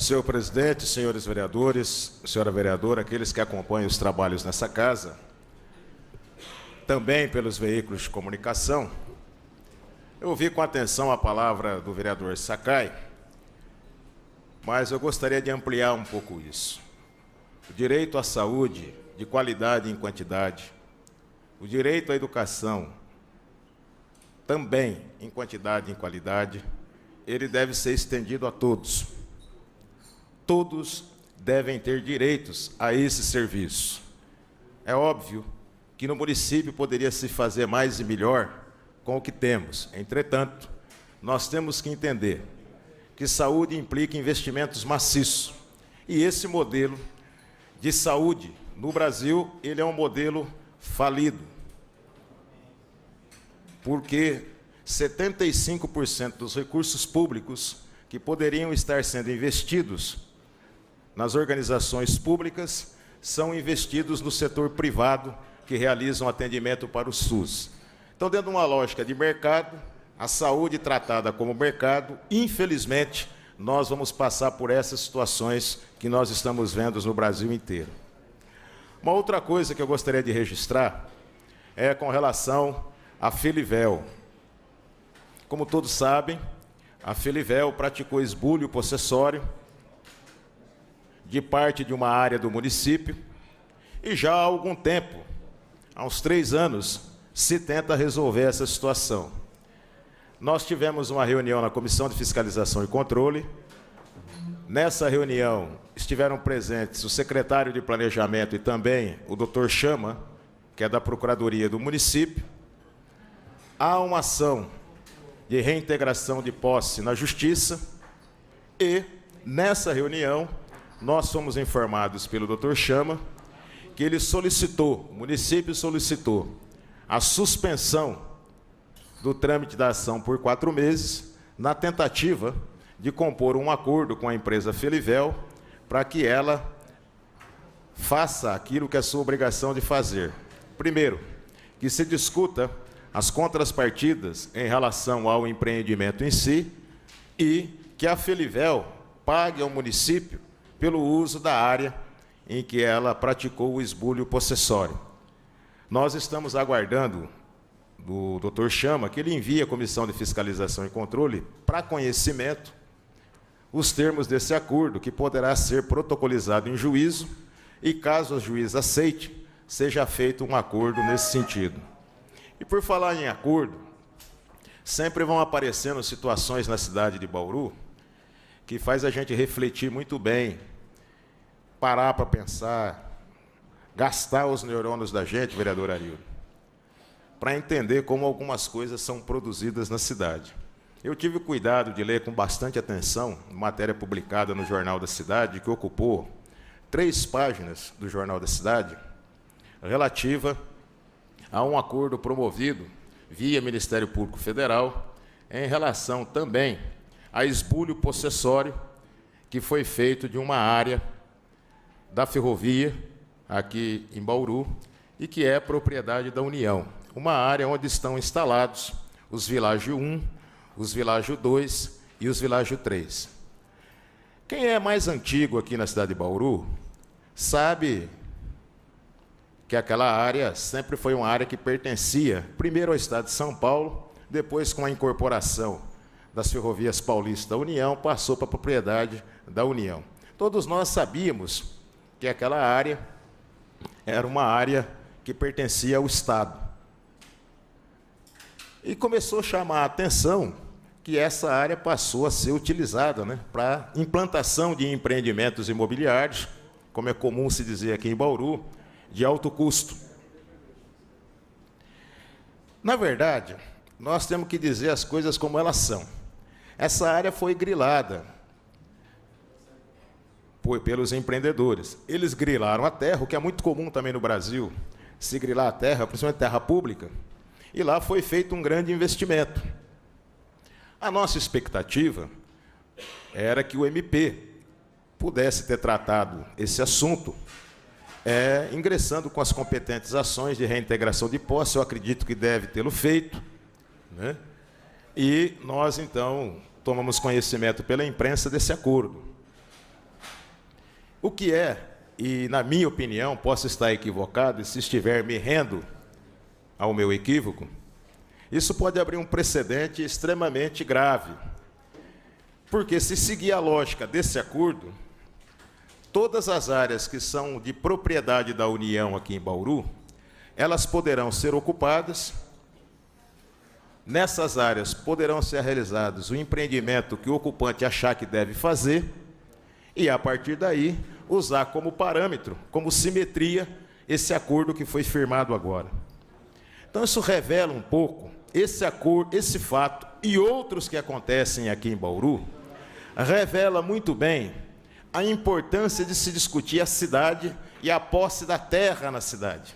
Senhor presidente, senhores vereadores, senhora vereadora, aqueles que acompanham os trabalhos nessa casa, também pelos veículos de comunicação, eu ouvi com atenção a palavra do vereador Sakai, mas eu gostaria de ampliar um pouco isso. O direito à saúde de qualidade e em quantidade, o direito à educação também em quantidade e em qualidade, ele deve ser estendido a todos. Todos devem ter direitos a esse serviço. É óbvio que no município poderia se fazer mais e melhor com o que temos. Entretanto, nós temos que entender que saúde implica investimentos maciços. E esse modelo de saúde no Brasil, ele é um modelo falido. Porque 75% dos recursos públicos que poderiam estar sendo investidos nas organizações públicas são investidos no setor privado que realizam atendimento para o SUS. Então, dentro de uma lógica de mercado, a saúde tratada como mercado, infelizmente, nós vamos passar por essas situações que nós estamos vendo no Brasil inteiro. Uma outra coisa que eu gostaria de registrar é com relação à Felivel. Como todos sabem, a Felivel praticou esbulho possessório de parte de uma área do município e já há algum tempo, há uns 3 anos, se tenta resolver essa situação. Nós tivemos uma reunião na Comissão de Fiscalização e Controle. Nessa reunião estiveram presentes o secretário de Planejamento e também o Dr. Chama, que é da Procuradoria do município. Há uma ação de reintegração de posse na Justiça e, nessa reunião, nós fomos informados pelo Dr. Chama que ele solicitou, o município solicitou, a suspensão do trâmite da ação por 4 meses, na tentativa de compor um acordo com a empresa Felivel para que ela faça aquilo que é sua obrigação de fazer. Primeiro, que se discuta as contrapartidas em relação ao empreendimento em si e que a Felivel pague ao município pelo uso da área em que ela praticou o esbulho possessório. Nós estamos aguardando do Dr. Chama que ele envie à Comissão de Fiscalização e Controle para conhecimento os termos desse acordo, que poderá ser protocolizado em juízo e, caso o juiz aceite, seja feito um acordo nesse sentido. E por falar em acordo, sempre vão aparecendo situações na cidade de Bauru que faz a gente refletir muito bem, parar para pensar, gastar os neurônios da gente, vereador Arildo, para entender como algumas coisas são produzidas na cidade. Eu tive o cuidado de ler com bastante atenção matéria publicada no Jornal da Cidade, que ocupou 3 páginas do Jornal da Cidade, relativa a um acordo promovido via Ministério Público Federal em relação também a esbulho possessório que foi feito de uma área da ferrovia aqui em Bauru e que é propriedade da União. Uma área onde estão instalados os Világio 1, os Világio 2 e os Világio 3. Quem é mais antigo aqui na cidade de Bauru sabe que aquela área sempre foi uma área que pertencia primeiro ao Estado de São Paulo, depois, com a incorporação das ferrovias paulistas da União, passou para a propriedade da União. Todos nós sabíamos que aquela área era uma área que pertencia ao Estado. E começou a chamar a atenção que essa área passou a ser utilizada, para implantação de empreendimentos imobiliários, como é comum se dizer aqui em Bauru, de alto custo. Na verdade, nós temos que dizer as coisas como elas são. Essa área foi grilada pelos empreendedores. Eles grilaram a terra, o que é muito comum também no Brasil, se grilar a terra, principalmente terra pública, e lá foi feito um grande investimento. A nossa expectativa era que o MP pudesse ter tratado esse assunto, ingressando com as competentes ações de reintegração de posse. Eu acredito que deve tê-lo feito, E nós, então, tomamos conhecimento pela imprensa desse acordo. O que é, e na minha opinião, posso estar equivocado, e se estiver me rendo ao meu equívoco, isso pode abrir um precedente extremamente grave. Porque se seguir a lógica desse acordo, todas as áreas que são de propriedade da União aqui em Bauru, elas poderão ser ocupadas. Nessas áreas poderão ser realizados o empreendimento que o ocupante achar que deve fazer e, a partir daí, usar como parâmetro, como simetria, esse acordo que foi firmado agora. Então, isso revela um pouco esse acordo, esse fato e outros que acontecem aqui em Bauru, revela muito bem a importância de se discutir a cidade e a posse da terra na cidade,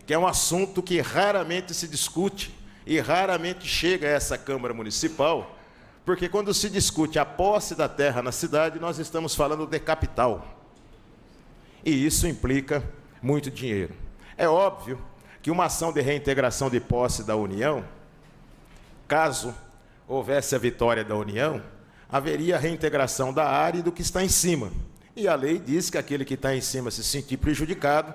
que é um assunto que raramente se discute e raramente chega a essa Câmara Municipal, porque quando se discute a posse da terra na cidade, nós estamos falando de capital. E isso implica muito dinheiro. É óbvio que uma ação de reintegração de posse da União, caso houvesse a vitória da União, haveria a reintegração da área e do que está em cima. E a lei diz que aquele que está em cima se sentir prejudicado,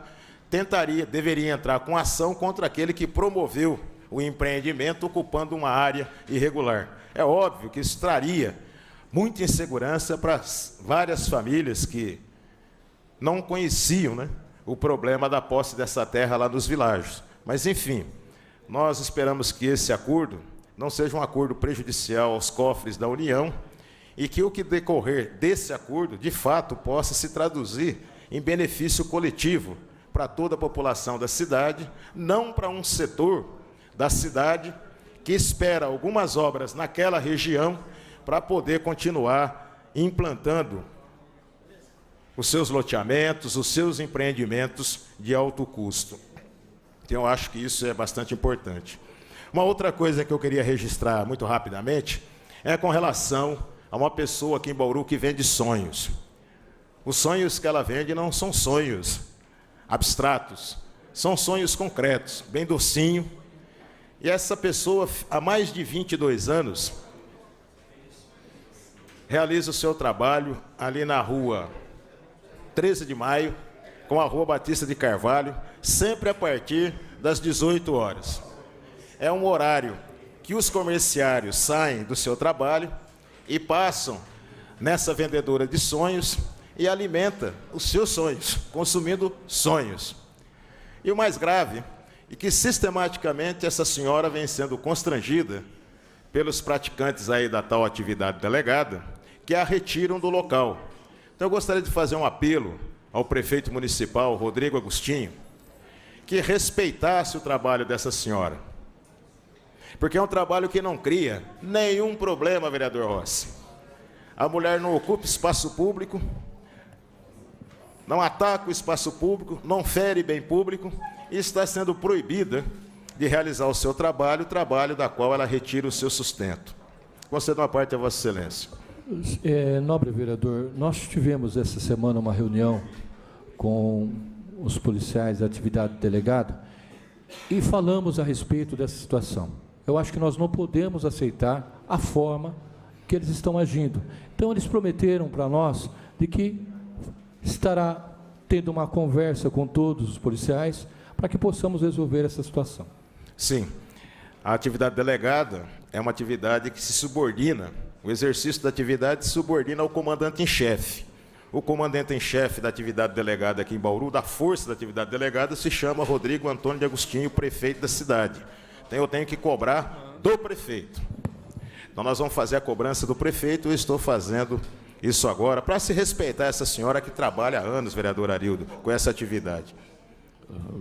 deveria entrar com ação contra aquele que promoveu o empreendimento ocupando uma área irregular. É óbvio que isso traria muita insegurança para várias famílias que não conheciam, né, o problema da posse dessa terra lá nos vilarejos. Mas, enfim, nós esperamos que esse acordo não seja um acordo prejudicial aos cofres da União e que o que decorrer desse acordo, de fato, possa se traduzir em benefício coletivo para toda a população da cidade, não para um setor da cidade que espera algumas obras naquela região para poder continuar implantando os seus loteamentos, os seus empreendimentos de alto custo. Então, eu acho que isso é bastante importante. Uma outra coisa que eu queria registrar muito rapidamente é com relação a uma pessoa aqui em Bauru que vende sonhos. Os sonhos que ela vende não são sonhos abstratos, são sonhos concretos, bem docinho. E essa pessoa, há mais de 22 anos, realiza o seu trabalho ali na rua 13 de Maio, com a rua Batista de Carvalho, sempre a partir das 18 horas. É um horário que os comerciários saem do seu trabalho e passam nessa vendedora de sonhos e alimenta os seus sonhos, consumindo sonhos. E o mais grave é que sistematicamente essa senhora vem sendo constrangida pelos praticantes aí da tal atividade delegada, que a retiram do local. Então eu gostaria de fazer um apelo ao prefeito municipal, Rodrigo Agostinho, que respeitasse o trabalho dessa senhora. Porque é um trabalho que não cria nenhum problema, vereador Rossi. A mulher não ocupa espaço público, não ataca o espaço público, não fere bem público e está sendo proibida de realizar o seu trabalho, o trabalho da qual ela retira o seu sustento. Concedo uma parte a Vossa Excelência. Nobre vereador, nós tivemos essa semana uma reunião com os policiais da atividade delegada e falamos a respeito dessa situação. Eu acho que nós não podemos aceitar a forma que eles estão agindo. Então, eles prometeram para nós de que estará tendo uma conversa com todos os policiais para que possamos resolver essa situação. Sim, a atividade delegada é uma atividade que se subordina, o exercício da atividade se subordina ao comandante em chefe. O comandante em chefe da atividade delegada aqui em Bauru, da força da atividade delegada, se chama Rodrigo Antônio de Agostinho, prefeito da cidade. Então eu tenho que cobrar do prefeito. Então nós vamos fazer a cobrança do prefeito, eu estou fazendo isso agora, para se respeitar essa senhora que trabalha há anos, vereador Arildo, com essa atividade.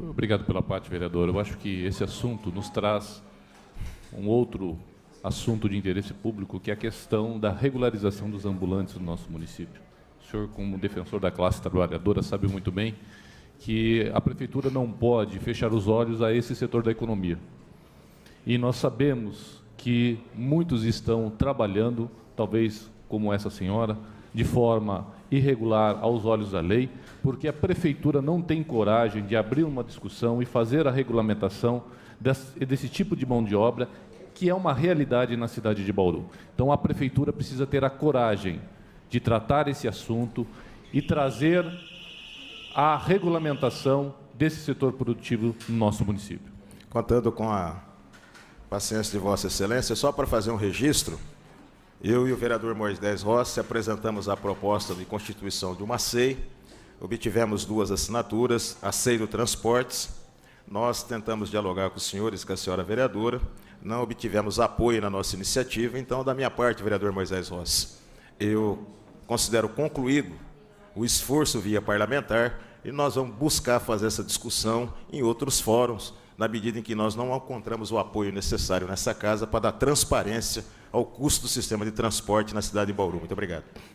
Obrigado pela parte, vereador. Eu acho que esse assunto nos traz um outro assunto de interesse público, que é a questão da regularização dos ambulantes no nosso município. O senhor, como defensor da classe trabalhadora, sabe muito bem que a prefeitura não pode fechar os olhos a esse setor da economia. E nós sabemos que muitos estão trabalhando, talvez como essa senhora, de forma irregular aos olhos da lei, porque a prefeitura não tem coragem de abrir uma discussão e fazer a regulamentação desse tipo de mão de obra, que é uma realidade na cidade de Bauru. Então, a prefeitura precisa ter a coragem de tratar esse assunto e trazer a regulamentação desse setor produtivo no nosso município. Contando com a paciência de Vossa Excelência, só para fazer um registro, eu e o vereador Moisés Rossi apresentamos a proposta de constituição de uma SEI, obtivemos 2 assinaturas, a SEI do Transportes. Nós tentamos dialogar com os senhores, com a senhora vereadora, não obtivemos apoio na nossa iniciativa, então, da minha parte, vereador Moisés Rossi, eu considero concluído o esforço via parlamentar e nós vamos buscar fazer essa discussão em outros fóruns, na medida em que nós não encontramos o apoio necessário nessa casa para dar transparência ao custo do sistema de transporte na cidade de Bauru. Muito obrigado.